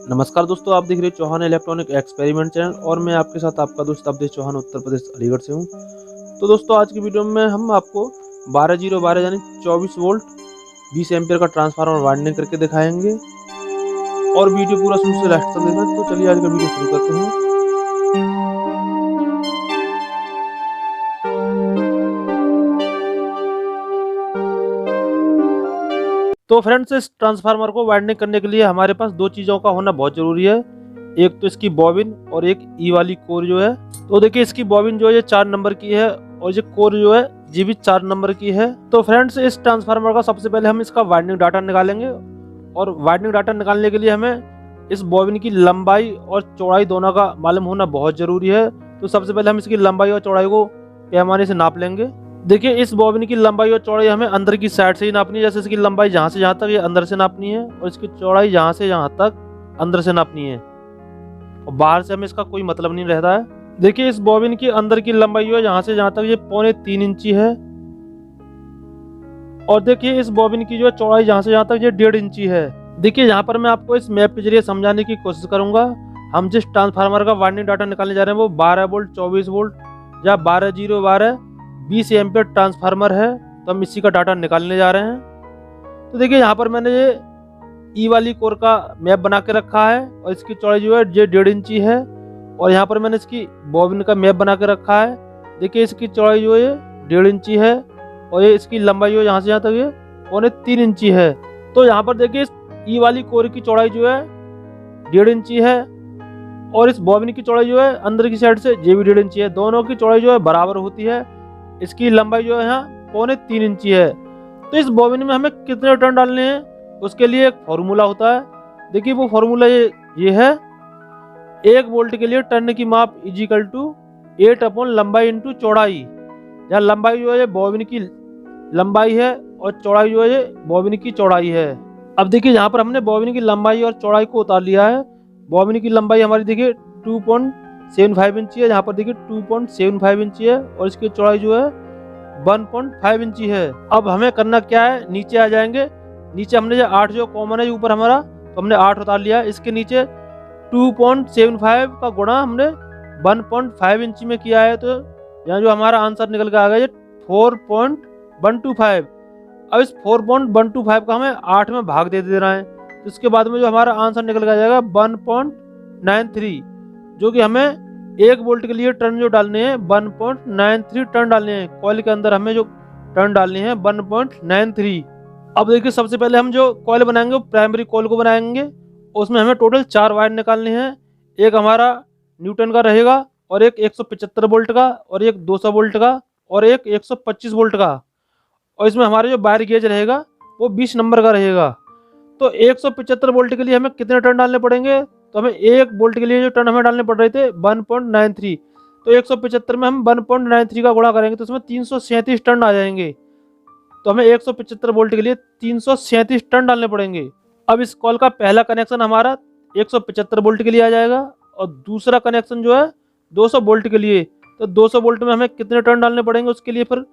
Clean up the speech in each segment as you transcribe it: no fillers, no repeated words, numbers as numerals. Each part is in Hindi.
नमस्कार दोस्तों, आप देख रहे हो चौहान इलेक्ट्रॉनिक एक्सपेरिमेंट चैनल और मैं आपके साथ आपका दोस्त अवधेश चौहान उत्तर प्रदेश अलीगढ़ से हूं। तो दोस्तों, आज की वीडियो में हम आपको 12-0-12 यानी 24 वोल्ट 20 एम्पियर का ट्रांसफार्मर वाइंडिंग करके दिखाएंगे और वीडियो पूरा शुरू से लास्ट तक देखना। तो चलिए आज का वीडियो शुरू करते हैं। तो फ्रेंड्स, इस ट्रांसफार्मर को वाइंडिंग करने के लिए हमारे पास दो चीज़ों का होना बहुत ज़रूरी है। एक तो इसकी बॉबिन और एक ई वाली कोर जो है। तो देखिए, इसकी बॉबिन जो है 4 नंबर की है और ये कोर जो है ये भी 4 नंबर की है। तो फ्रेंड्स, इस ट्रांसफार्मर का सबसे पहले हम इसका वाइंडिंग डाटा निकालेंगे और वाइंडिंग डाटा निकालने के लिए हमें इस बॉबिन की लंबाई और चौड़ाई दोनों का मालूम होना बहुत ज़रूरी है। तो सबसे पहले हम इसकी लंबाई और चौड़ाई को पैमाने से नाप लेंगे। देखिए, इस बॉबिन की लंबाई और चौड़ाई हमें अंदर की साइड से ही नापनी है। जैसे इसकी लंबाई जहाँ से जहाँ तक ये अंदर से नापनी है और इसकी चौड़ाई यहाँ से यहाँ तक अंदर से नापनी है और बाहर से हमें इसका कोई मतलब नहीं रहता है। देखिए, इस बॉबिन की अंदर की लंबाई है यहाँ से जहाँ तक ये 3.25 इंची है और देखिए इस बॉबिन की जो है चौड़ाई जहाँ से जहाँ तक ये 1.5 इंची है। देखिए, यहाँ पर मैं आपको इस मैप के जरिए समझाने की कोशिश करूंगा। हम जिस ट्रांसफार्मर का वाइंडिंग डाटा निकालने जा रहे हैं वो 12 वोल्ट 24 वोल्ट या 12-0-12 20 एम्पियर ट्रांसफार्मर है। तो हम इसी का डाटा निकालने जा रहे हैं। तो देखिए, यहाँ पर मैंने ये ई वाली कोर का मैप बना के रखा है और इसकी चौड़ाई जो है ये 1.5 इंची है और यहाँ पर मैंने इसकी बॉबिन का मैप बना के रखा है। देखिए, इसकी चौड़ाई जो है 1.5 इंची है और ये इसकी लंबाई जो यहाँ से यहाँ तक ये 3.25 इंची है। तो यहाँ पर देखिए, इस ई वाली कोर की चौड़ाई जो है 1.5 इंची है और इस बॉबिन की चौड़ाई जो है अंदर की साइड से ये भी 1.5 इंची है। दोनों की चौड़ाई जो है बराबर होती है। इसकी लंबाई जो है यहाँ 3.25 इंची है। तो इस बॉबिन में हमें कितने टर्न डालने हैं उसके लिए एक फॉर्मूला होता है। देखिए, वो फॉर्मूला ये है, 1 वोल्ट के लिए टर्न की माप इजिकल टू 8 अपॉन लंबाई इंटू चौड़ाई। जहाँ लंबाई जो है ये बॉबिन की लंबाई है और चौड़ाई जो है ये बॉबिन की चौड़ाई है। अब देखिए, यहाँ पर हमने बॉबिन की लंबाई और चौड़ाई को उतार लिया है। बॉबिन की लंबाई हमारी देखिए 2.75 इंची है, यहाँ पर देखिए 2.75 इंची है और इसकी चौड़ाई जो है 1.5 इंची है। अब हमें करना क्या है, नीचे आ जाएंगे। नीचे हमने जो 8 जो कॉमन है ऊपर हमारा, तो हमने 8 उतार लिया। इसके नीचे 2.75 का गुणा हमने 1.5 इंची में किया है। तो यहाँ जो हमारा आंसर निकल के आ गया 4.125। अब इस 4.125 का हमें 8 में भाग दे देना है। तो इसके बाद में जो हमारा आंसर निकल के आ जाएगा 1.93, जो कि हमें 1 वोल्ट के लिए टर्न जो डालने हैं 1.93 टर्न डालने हैं। कॉइल के अंदर हमें जो टर्न डालने हैं 1.93। अब देखिए, सबसे पहले हम जो कॉइल बनाएंगे वो प्राइमरी कॉइल को बनाएंगे। उसमें हमें टोटल 4 वायर निकालने हैं। एक हमारा न्यूटन का रहेगा और एक 175 वोल्ट का और एक 200 वोल्ट का और एक 125 वोल्ट का। और इसमें हमारा जो वायर गेज रहेगा वो 20 नंबर का रहेगा। तो 175 वोल्ट के लिए हमें कितने टर्न डालने पड़ेंगे, तो हमें 1 वोल्ट के लिए जो टर्न हमें डालने पड़ रहे थे 1.93। तो 175 में हम 1.93 का गुणा करेंगे तो इसमें 337 टर्न आ जाएंगे। तो हमें 175 वोल्ट के लिए 337 टर्न डालने पड़ेंगे। अब इस कॉल का पहला कनेक्शन हमारा 175 वोल्ट के लिए आ जाएगा और दूसरा कनेक्शन जो है 200 वोल्ट के लिए। तो 200 वोल्ट में हमें कितने टर्न डालने पड़ेंगे, उसके लिए फिर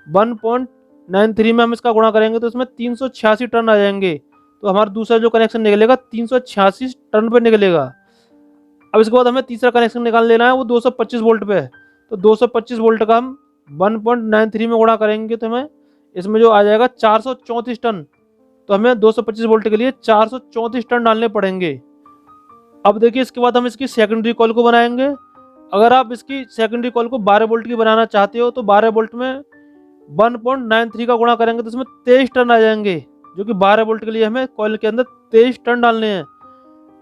1.93 में हम इसका गुणा करेंगे तो इसमें 386 टर्न आ जाएंगे। तो हमारा दूसरा जो कनेक्शन निकलेगा 386 टर्न पे निकलेगा। अब इसके बाद हमें तीसरा कनेक्शन निकाल लेना है, वो 225 वोल्ट पे है। तो 225 वोल्ट का हम 1.93 में गुणा करेंगे तो हमें इसमें जो आ जाएगा 434 टर्न। तो हमें 225 वोल्ट के लिए 434 टर्न डालने पड़ेंगे। अब देखिए, इसके बाद हम इसकी सेकेंडरी कॉइल को बनाएंगे। अगर आप इसकी सेकेंडरी कॉइल को 12 वोल्ट की बनाना चाहते हो तो 12 वोल्ट में 1.93 का गुणा करेंगे तो इसमें 23 टर्न आ जाएंगे, जो कि 12 वोल्ट के लिए हमें कॉइल के अंदर 23 टर्न डालने हैं।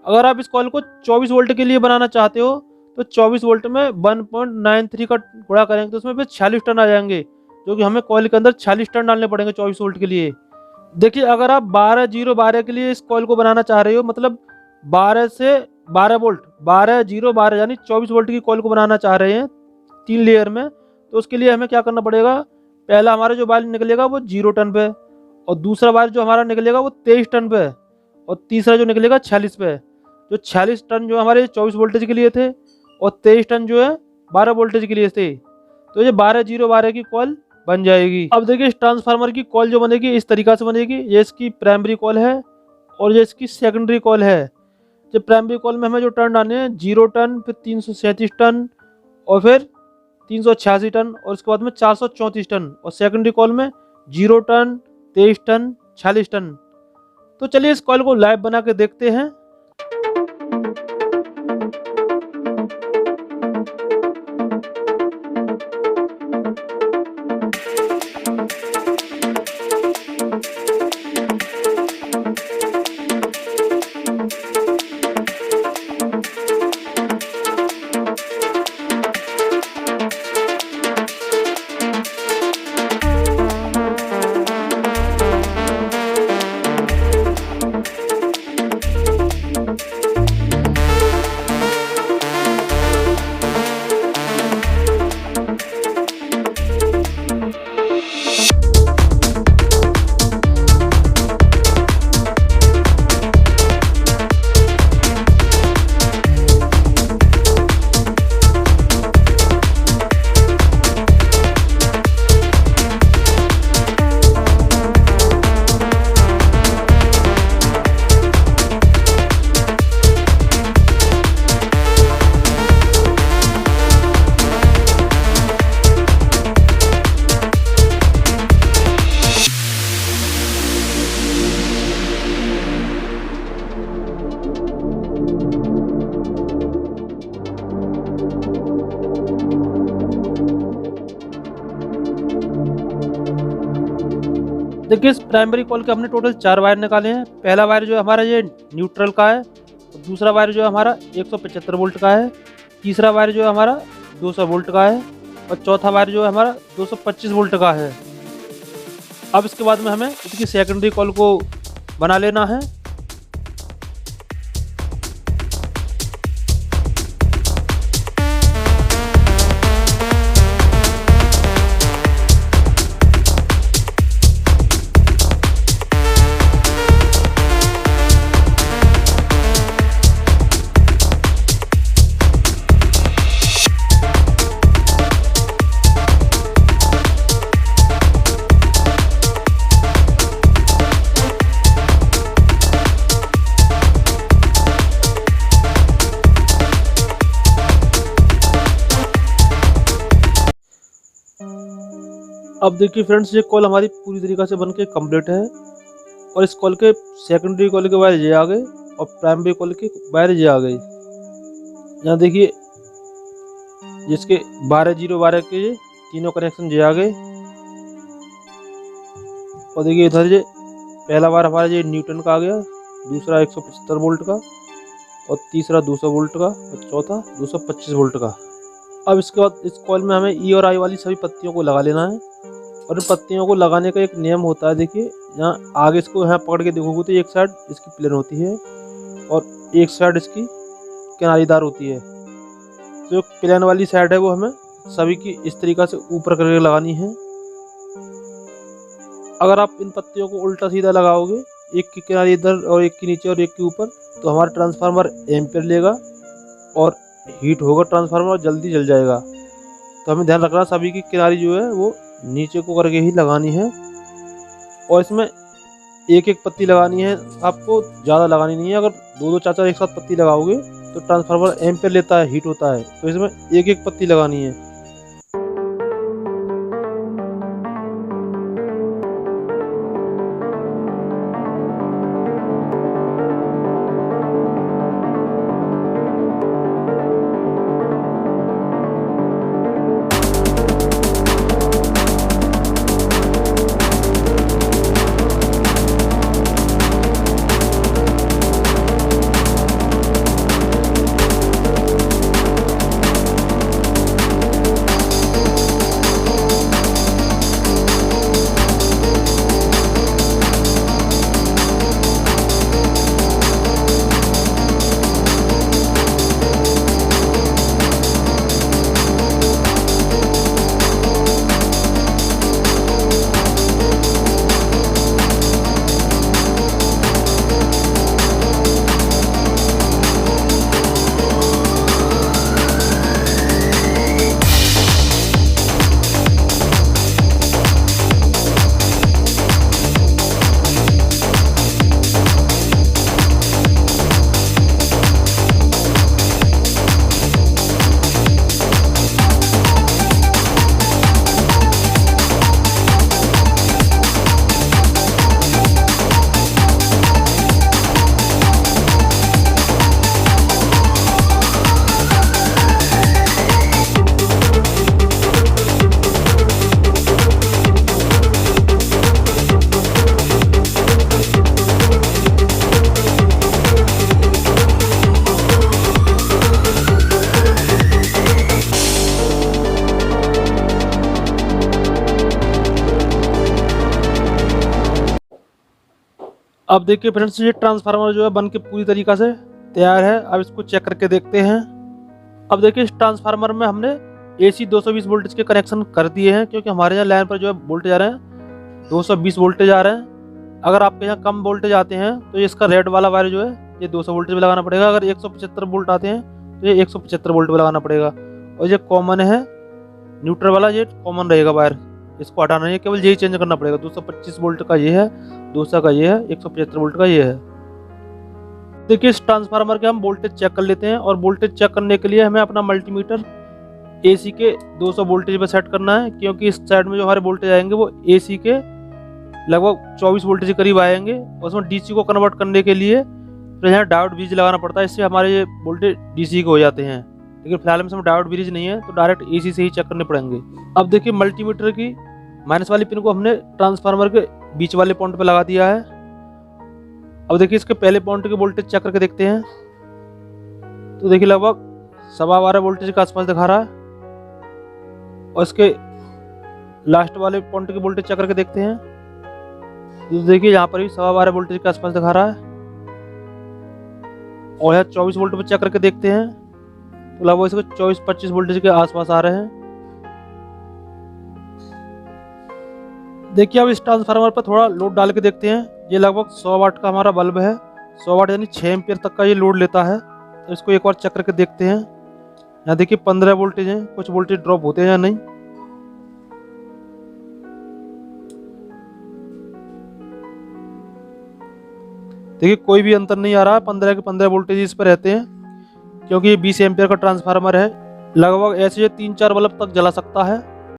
अगर आप इस कॉइल को 24 वोल्ट के लिए बनाना चाहते हो तो 24 वोल्ट में 1.93 का गुणा करेंगे तो उसमें फिर 46 टर्न आ जाएंगे, जो कि हमें कॉइल के अंदर 46 टर्न डालने पड़ेंगे 24 वोल्ट के लिए। देखिए, अगर आप 12-0-12 के लिए इस कॉइल को बनाना चाह रहे हो, मतलब 12 से 12 वोल्ट 12-0-12 यानी 24 वोल्ट की कॉइल को बनाना चाह रहे हैं 3 लेयर में, तो उसके लिए हमें क्या करना पड़ेगा, पहला हमारा जो वायर निकलेगा वो 0 टर्न पे और दूसरा वायर जो हमारा निकलेगा वो 23 टर्न पे और तीसरा जो निकलेगा 46 पे। जो 46 टर्न जो हमारे 24 वोल्टेज के लिए थे और 23 टर्न जो है 12 वोल्टेज के लिए थे। तो ये 12-0-12 की कॉइल बन जाएगी। अब देखिए, इस ट्रांसफार्मर की कॉइल जो बनेगी इस तरीका से बनेगी। ये इसकी प्राइमरी कॉइल है और ये इसकी सेकेंडरी कॉइल है। जब प्राइमरी कॉल में हमें जो टर्न डालने हैं 0 टन, फिर 337 टन और फिर 386 टन और उसके बाद में 434 टन, और सेकेंडरी कॉल में 0 टन, 23 टन, 46 टन। तो चलिए इस कॉल को लाइव बना के देखते हैं। देखिए इस प्राइमरी कॉल के हमने टोटल 4 वायर निकाले हैं। पहला वायर जो है हमारा ये न्यूट्रल का है, दूसरा वायर जो है हमारा 175 वोल्ट का है, तीसरा वायर जो है हमारा 200 वोल्ट का है और चौथा वायर जो है हमारा 225 वोल्ट का है। अब इसके बाद में हमें इसकी सेकेंडरी कॉल को बना लेना है। अब देखिए फ्रेंड्स, ये कॉल हमारी पूरी तरीके से बनके कंप्लीट है और इस कॉल के सेकेंडरी कॉल के वायर ये आ गए और प्राइमरी कॉल के वायर ये आ गए। यहाँ देखिए जिसके 12-0-12 के ये तीनों कनेक्शन ये आ गए और देखिए इधर ये पहला वायर हमारा ये न्यूटन का आ गया, दूसरा 175 वोल्ट का और तीसरा 200 वोल्ट का और चौथा 225 वोल्ट का। अब इसके बाद इस कॉल में हमें ई और आई वाली सभी पत्तियों को लगा लेना है और इन पत्तियों को लगाने का एक नियम होता है। देखिए यहाँ आगे इसको यहाँ पकड़ के देखोगे तो एक साइड इसकी प्लेन होती है और एक साइड इसकी किनारीदार होती है। जो प्लेन वाली साइड है वो हमें सभी की इस तरीक़ा से ऊपर करके लगानी है। अगर आप इन पत्तियों को उल्टा सीधा लगाओगे, एक की किनारी इधर और एक की नीचे और एक के ऊपर, तो हमारा ट्रांसफार्मर एम्पेयर लेगा और हीट होगा ट्रांसफार्मर और जल्दी जल जाएगा। तो हमें ध्यान रखना सभी की किनारी जो है वो नीचे को करके ही लगानी है और इसमें एक एक पत्ती लगानी है, आपको ज़्यादा लगानी नहीं है। अगर 2-2 4-4 एक साथ पत्ती लगाओगे तो ट्रांसफार्मर एम्पेयर लेता है, हीट होता है, तो इसमें एक एक पत्ती लगानी है। अब देखिए फ्रेंड्स, ये ट्रांसफार्मर जो है बन के पूरी तरीका से तैयार है। अब इसको चेक करके देखते हैं। अब देखिए इस ट्रांसफार्मर में हमने AC 220 वोल्टेज के कनेक्शन कर दिए हैं, क्योंकि हमारे यहाँ लाइन पर जो है वोल्टेज आ रहे हैं 220 वोल्टेज आ रहे हैं। अगर आपके यहाँ कम वोल्टेज आते हैं तो इसका रेड वाला वायर जो है ये 200 वोल्टेज में लगाना पड़ेगा। अगर 175 वोल्ट आते हैं तो ये 175 वोल्ट में लगाना पड़ेगा। और ये कॉमन है न्यूट्रल वाला, ये कॉमन रहेगा वायर, इसको हटाना नहीं है, केवल यही चेंज करना पड़ेगा। 225 वोल्ट का ये है, 200 का ये है, 175 वोल्ट का ये है। देखिए इस ट्रांसफार्मर के हम वोल्टेज चेक कर लेते हैं, और वोल्टेज चेक करने के लिए हमें अपना मल्टीमीटर AC के 200 वोल्टेज पर सेट करना है, क्योंकि इस साइड में जो हमारे वोल्टेज आएंगे वो AC के लगभग 24 वोल्टेज के करीब आएंगे। और उसमें DC को कन्वर्ट करने के लिए फिर यहाँ डायोड ब्रिज लगाना पड़ता है, इससे हमारे ये वोल्टेज DC के हो जाते हैं। लेकिन फिलहाल में डायोड ब्रिज नहीं है तो डायरेक्ट AC से ही चेक करने पड़ेंगे। अब देखिए मल्टीमीटर की माइनस वाली पिन को हमने ट्रांसफार्मर के बीच वाले पॉइंट पे लगा दिया है। अब देखिए इसके पहले पॉइंट के वोल्टेज चेक करके देखते हैं। तो देखिए लगभग 12.25 वोल्टेज के आसपास दिखा रहा है। और इसके लास्ट वाले पॉइंट के वोल्टेज चेक करके देखते हैं। तो देखिए यहाँ पर भी 12.25 वोल्टेज के आसपास दिखा रहा है। और यहाँ 24 वोल्ट पर चेक करके देखते हैं तो लगभग इसको 24-25 वोल्टेज के आसपास आ रहे हैं। देखिए अब इस ट्रांसफार्मर पर थोड़ा लोड डाल के देखते हैं। ये लगभग 100 वाट का हमारा बल्ब है, 100 वाट यानी 6 एम्पियर तक का ये लोड लेता है। तो इसको एक बार चेक करके देखते हैं। यहाँ देखिए 15 वोल्टेज हैं, कुछ वोल्टेज ड्रॉप होते हैं या नहीं। देखिए कोई भी अंतर नहीं आ रहा है, 15 के 15 वोल्टेज इस पर रहते हैं, क्योंकि ये 20 एम्पियर का ट्रांसफार्मर है। लगभग ऐसे 3-4 बल्ब तक जला सकता है।